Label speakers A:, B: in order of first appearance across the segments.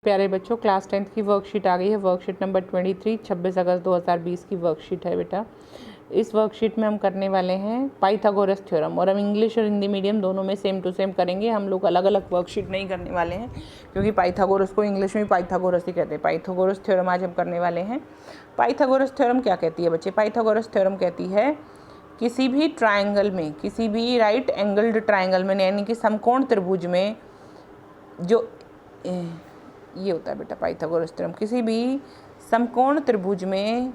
A: प्यारे बच्चों, class 10th की वर्कशीट आ गई है। वर्कशीट नंबर 23 26 अगस्त 2020 की वर्कशीट है बेटा। इस वर्कशीट में हम करने वाले हैं पाइथागोरस थ्योरम, और हम इंग्लिश और हिंदी मीडियम दोनों में सेम टू सेम करेंगे। हम लोग अलग अलग वर्कशीट नहीं करने वाले हैं, क्योंकि पाइथागोरस को इंग्लिश में पाइथागोरस ही कहते हैं। पाइथागोरस थ्योरम आज हम करने वाले हैं। पाइथागोरस थ्योरम क्या कहती है बच्चे? पाइथागोरस थ्योरम कहती है किसी भी ट्राइंगल में, किसी भी राइट एंगल्ड ट्राइंगल में, यानी कि समकोण त्रिभुज में, जो ये होता है बेटा पाइथागोरस थ्योरम, किसी भी समकोण त्रिभुज में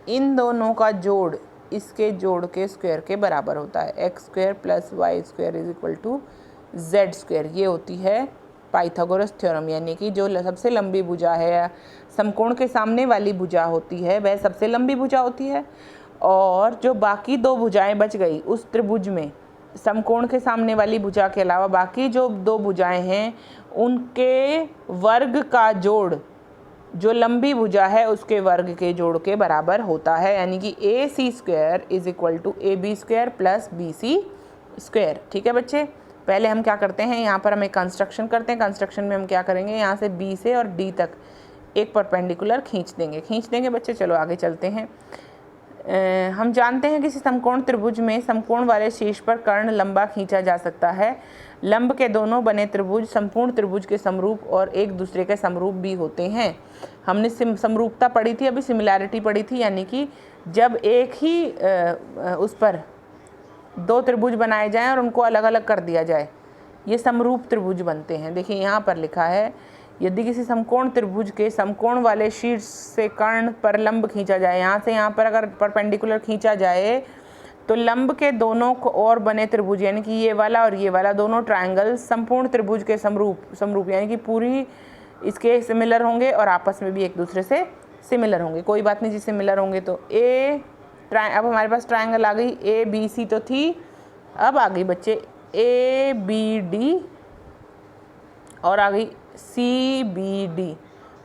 A: इन दोनों का जोड़ इसके जोड़ के स्क्वायर के बराबर होता है। X square plus y square is equal to z square. ये होती है पाइथागोरस थ्योरम, यानी कि जो सबसे लंबी भुजा है, समकोण के सामने वाली भुजा होती है, वह सबसे लंबी भुजा होती है, और जो बाकी दो भुजाएं बच गई उस त्रिभुज में, समकोण के सामने वाली भुजा के अलावा बाकी जो दो भुजाएं हैं, उनके वर्ग का जोड़ जो लंबी भुजा है उसके वर्ग के जोड़ के बराबर होता है। यानी कि A C square is equal to A B square plus B C square. ठीक है बच्चे, पहले हम क्या करते हैं, यहाँ पर हम एक कंस्ट्रक्शन करते हैं। कंस्ट्रक्शन में हम क्या करेंगे, यहाँ से बी से और डी तक एक परपेंडिकुलर खींच देंगे बच्चे। चलो आगे चलते हैं। हम जानते हैं किसी समकोण त्रिभुज में समकोण वाले शीर्ष पर कर्ण लंबा खींचा जा सकता है। लंब के दोनों बने त्रिभुज संपूर्ण त्रिभुज के समरूप और एक दूसरे के समरूप भी होते हैं। हमने समरूपता पढ़ी थी, अभी सिमिलैरिटी पढ़ी थी, यानी कि जब एक ही उस पर दो त्रिभुज बनाए जाएं और उनको अलग अलग कर दिया जाए, ये समरूप त्रिभुज बनते हैं। देखिए यहाँ पर लिखा है, यदि किसी समकोण त्रिभुज के समकोण वाले शीर्ष से कर्ण पर लंब खींचा जाए, यहाँ से यहाँ पर अगर परपेंडिकुलर खींचा जाए, तो लंब के दोनों और बने त्रिभुज, यानी कि ये वाला और ये वाला दोनों ट्रायंगल संपूर्ण त्रिभुज के समरूप यानी कि पूरी इसके सिमिलर होंगे और आपस में भी एक दूसरे से सिमिलर होंगे। कोई बात नहीं जी, सिमिलर होंगे तो अब हमारे पास ट्रायंगल आ गई। ए बी सी तो थी, अब आ गई बच्चे ए बी डी, और आ गई सी बी डी,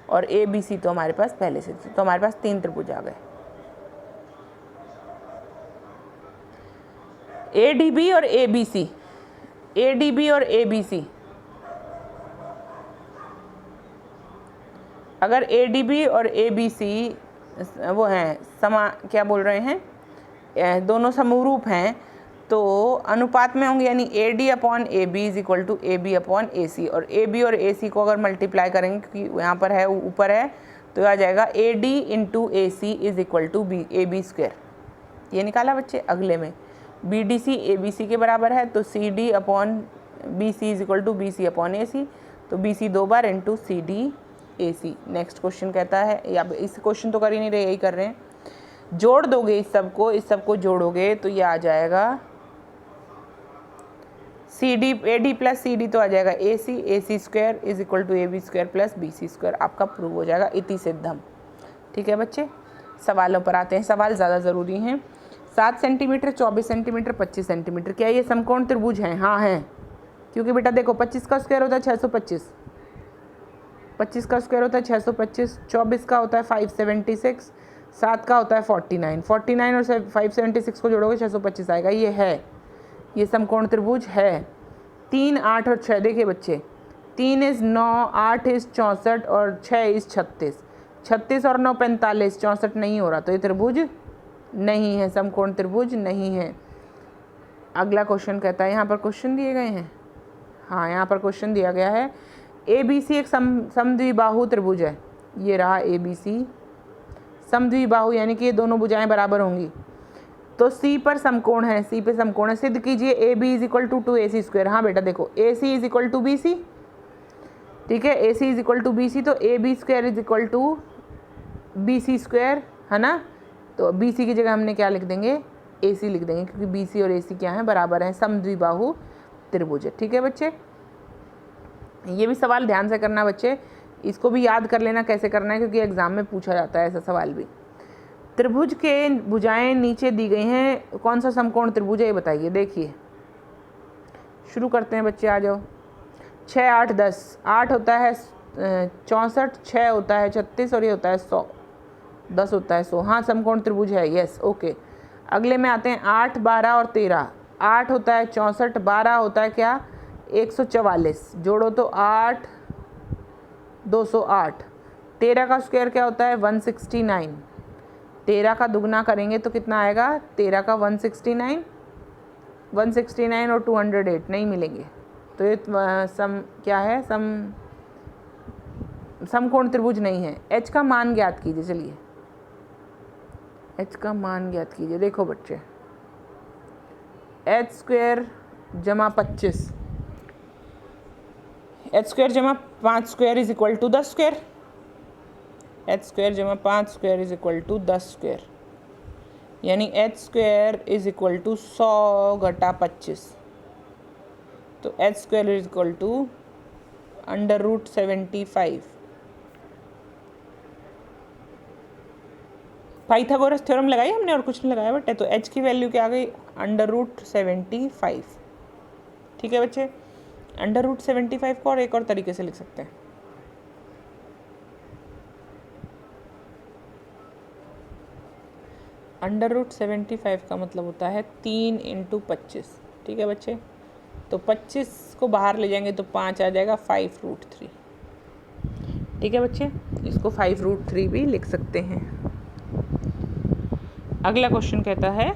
A: और ए बी सी तो हमारे पास पहले से थी। तो हमारे पास तीन त्रिभुज आ गए, ए डी बी और A B C. A D B और ए बी सी, अगर ए डी बी और ए बी सी वो हैं क्या बोल रहे हैं, दोनों समरूप हैं, तो अनुपात में होंगे, यानी A D upon A B is equal to A B upon A C. और ए बी और ए सी को अगर मल्टीप्लाई करेंगे, क्योंकि यहाँ पर है ऊपर है, तो आ जाएगा A D into A C is equal to B A B square. ये निकाला बच्चे। अगले में B D C A B C के बराबर है, तो C D upon B C is equal to B C upon A C, तो बी सी दो बार into C D A C. Next question कहता है, या इस क्वेश्चन तो कर ही नहीं रहे, यही कर रहे हैं, जोड़ दोगे इस सबको जोड़ोगे तो ये आ जाएगा C D, A D plus C D तो आ जाएगा A C square is equal to A B square plus B C square. आपका प्रूव हो जाएगा इति सिद्धम। ठीक है बच्चे, सवालों पर आते हैं। सवाल ज़्यादा ज़रूरी हैं। 7 सेंटीमीटर, 24 सेंटीमीटर, 25 सेंटीमीटर, क्या ये समकोण त्रिभुज हैं? हाँ हैं, क्योंकि बेटा देखो 25 का स्क्वायर होता है 625, 25 का स्क्वायर होता है 625, 24 का होता है 576, 7 का होता है 49, 49 और 576 को जोड़ोगे 625 आएगा। ये है, ये समकोण त्रिभुज है। 3, 8 और 6, देखिए बच्चे, 3 इज़ 9, 8 इज़ 64 और 6 इज़ 36, 36 और 9 45, 64 नहीं हो रहा, तो ये त्रिभुज नहीं है, समकोण त्रिभुज नहीं है। अगला क्वेश्चन कहता है, यहाँ पर क्वेश्चन दिए गए हैं, हाँ यहाँ पर क्वेश्चन दिया गया है, ए बी सी एक समद्विबाहु त्रिभुज है। ये रहा ए बी सी समद्विबाहु, यानी कि ये दोनों भुजाएं बराबर होंगी, तो सी पर समकोण है, सी पे समकोण है। सिद्ध कीजिए A B is equal to A C square. हाँ बेटा देखो, A C is equal to B C, ठीक है, A C is equal to B C, तो A B square is equal to B C square, है ना। तो B सी की जगह हमने क्या लिख देंगे, ए सी लिख देंगे, क्योंकि बी सी और ए सी क्या है, बराबर हैं, समद्विबाहु त्रिभुज है। ठीक है बच्चे, ये भी सवाल ध्यान से करना बच्चे, इसको भी याद कर लेना कैसे करना है, क्योंकि एग्जाम में पूछा जाता है ऐसा सवाल भी। त्रिभुज के भुजाएं नीचे दी गई हैं, कौन सा समकोण त्रिभुज है ये बताइए। देखिए शुरू करते हैं बच्चे, आ जाओ। 6, 8, 10, 8 होता है 64, 6 होता है 36 और ये होता है 100, 10 होता है 100। हाँ समकोण त्रिभुज है, यस ओके। अगले में आते हैं 8, 12 और 13। 8 होता है 64, 12 होता है क्या 144, जोड़ो तो 8 208। 13 का स्क्वायर क्या होता है 169। 13 का दुगना करेंगे तो कितना आएगा, 13 का 169, 169 और 208 नहीं मिलेंगे, तो ये सम क्या है, समकोण त्रिभुज नहीं है। h का मान ज्ञात कीजिए। चलिए h का मान ज्ञात कीजिए। देखो बच्चे, h स्क्वायर जमा 25, h स्क्वायर जमा 5 square is equal to 10 square. h square जमा 5 square is equal to 10 square, यानी h square is equal to 100 घटा 25, तो h square is equal to √75। Pythagoras theorem लगाई हमने और कुछ नहीं लगाया बट, तो h की वैल्यू क्या आ गई √75। ठीक है बच्चे, √75 को और एक और तरीके से लिख सकते हैं। √75 का मतलब होता है 3 × 25। ठीक है बच्चे, तो 25 को बाहर ले जाएंगे तो 5 आ जाएगा 5√3। ठीक है बच्चे, इसको 5√3 भी लिख सकते हैं। अगला क्वेश्चन कहता है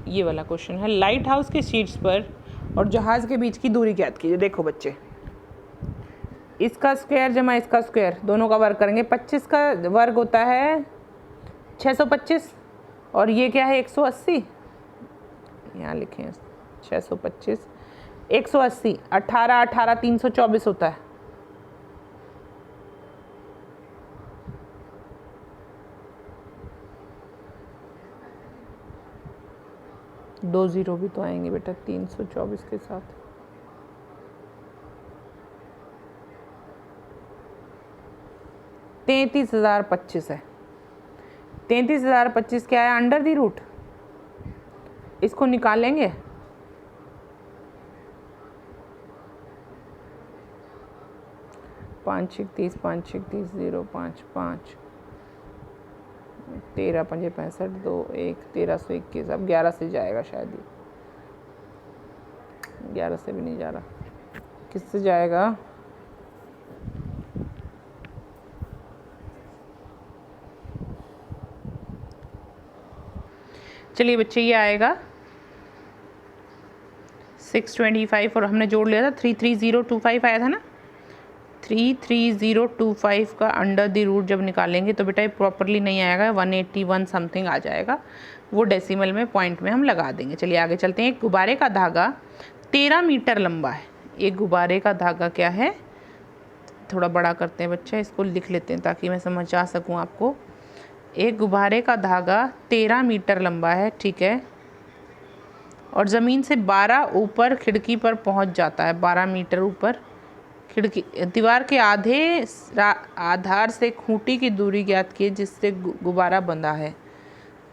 A: ये वाला क्वेश्चन है, लाइट हाउस के शीट्स पर और जहाज के बीच की दूरी ज्ञात कीजिए। देखो बच्चे, इसका स्क्वायर जमा इसका स्क्वायर दोनों का वर्ग करेंगे। 25 का वर्ग होता है 625 और ये क्या है 180, यहाँ लिखें 625 180, 18 18 324 होता है। दो जीरो भी तो आएंगे बेटा 324 के साथ। $33,025 है। 33,025 क्या है, अंडर दी रूट, इसको निकालेंगे। पाँच 30 5 30 0 5 5 13 5 65 2 1 1321। अब 11 से जाएगा शायद, ये 11 से भी नहीं जा रहा, किससे जाएगा, चलिए बच्चे ये आएगा 625 और हमने जोड़ लिया था 33025 आया था ना, 33025 का अंडर द रूट जब निकालेंगे तो बेटा ये प्रॉपरली नहीं आएगा, 181 समथिंग आ जाएगा, वो डेसिमल में पॉइंट में हम लगा देंगे। चलिए आगे चलते हैं। एक गुब्बारे का धागा 13 मीटर लंबा है। एक गुब्बारे का धागा क्या है, थोड़ा बड़ा करते हैं बच्चा, इसको लिख लेते हैं ताकि मैं समझा सकूं आपको। एक गुब्बारे का धागा 13 मीटर लंबा है, ठीक है, और ज़मीन से 12 ऊपर खिड़की पर पहुंच जाता है। 12 मीटर ऊपर खिड़की, दीवार के आधार से खूंटी की दूरी ज्ञात की जिससे गुब्बारा बंधा है।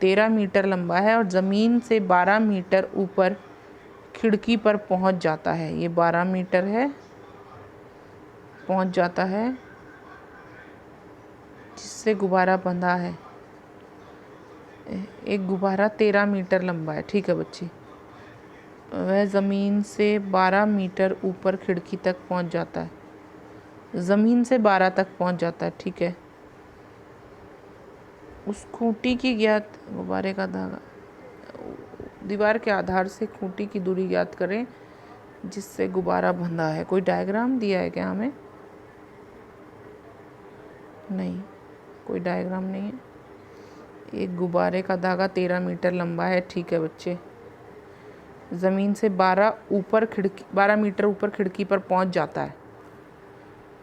A: 13 मीटर लंबा है और ज़मीन से 12 मीटर ऊपर खिड़की पर पहुंच जाता है। ये 12 मीटर है, पहुंच जाता है, जिससे गुब्बारा बंधा है। एक गुब्बारा 13 मीटर लंबा है, ठीक है बच्ची, वह ज़मीन से 12 मीटर ऊपर खिड़की तक पहुंच जाता है। ज़मीन से 12 तक पहुंच जाता है, ठीक है। उस खूंटी की ज्ञात, गुब्बारे का धागा, दीवार के आधार से खूंटी की दूरी ज्ञात करें जिससे गुब्बारा बंधा है। कोई डायग्राम दिया है क्या हमें? नहीं, कोई डायग्राम नहीं है। एक गुब्बारे का धागा 13 मीटर लंबा है, ठीक है बच्चे, ज़मीन से 12 मीटर ऊपर खिड़की पर पहुंच जाता है।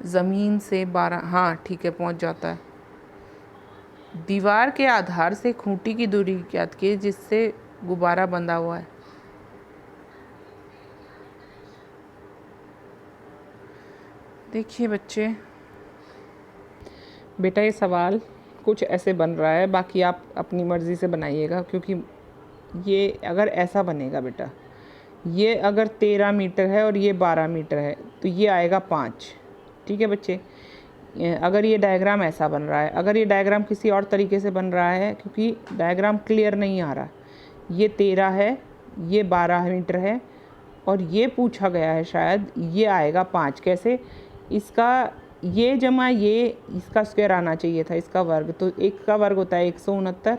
A: ज़मीन से 12, हाँ ठीक है, पहुंच जाता है। दीवार के आधार से खूंटी की दूरी ज्ञात की जिससे गुब्बारा बंधा हुआ है। देखिए बच्चे, बेटा ये सवाल कुछ ऐसे बन रहा है, बाकी आप अपनी मर्ज़ी से बनाइएगा, क्योंकि ये अगर ऐसा बनेगा बेटा, ये अगर 13 मीटर है और ये 12 मीटर है तो ये आएगा 5, ठीक है बच्चे। अगर ये डायग्राम ऐसा बन रहा है, अगर ये डायग्राम किसी और तरीके से बन रहा है, क्योंकि डायग्राम क्लियर नहीं आ रहा, ये 13 है, ये 12 मीटर है, और ये पूछा गया है शायद ये आएगा 5। कैसे? इसका ये जमा ये इसका स्क्वायर आना चाहिए था, इसका वर्ग। तो एक का वर्ग होता है 169,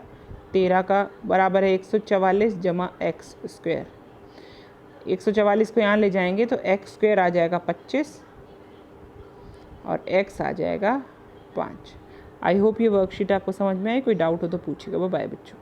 A: 13 का बराबर है 144 जमा एक्स स्क्वायर। 144 को यहाँ ले जाएंगे तो एक्स स्क्वायर आ जाएगा 25 और एक्स आ जाएगा 5। आई होप ये वर्कशीट आपको समझ में आई। कोई डाउट हो तो पूछिएगा। बाय बच्चों।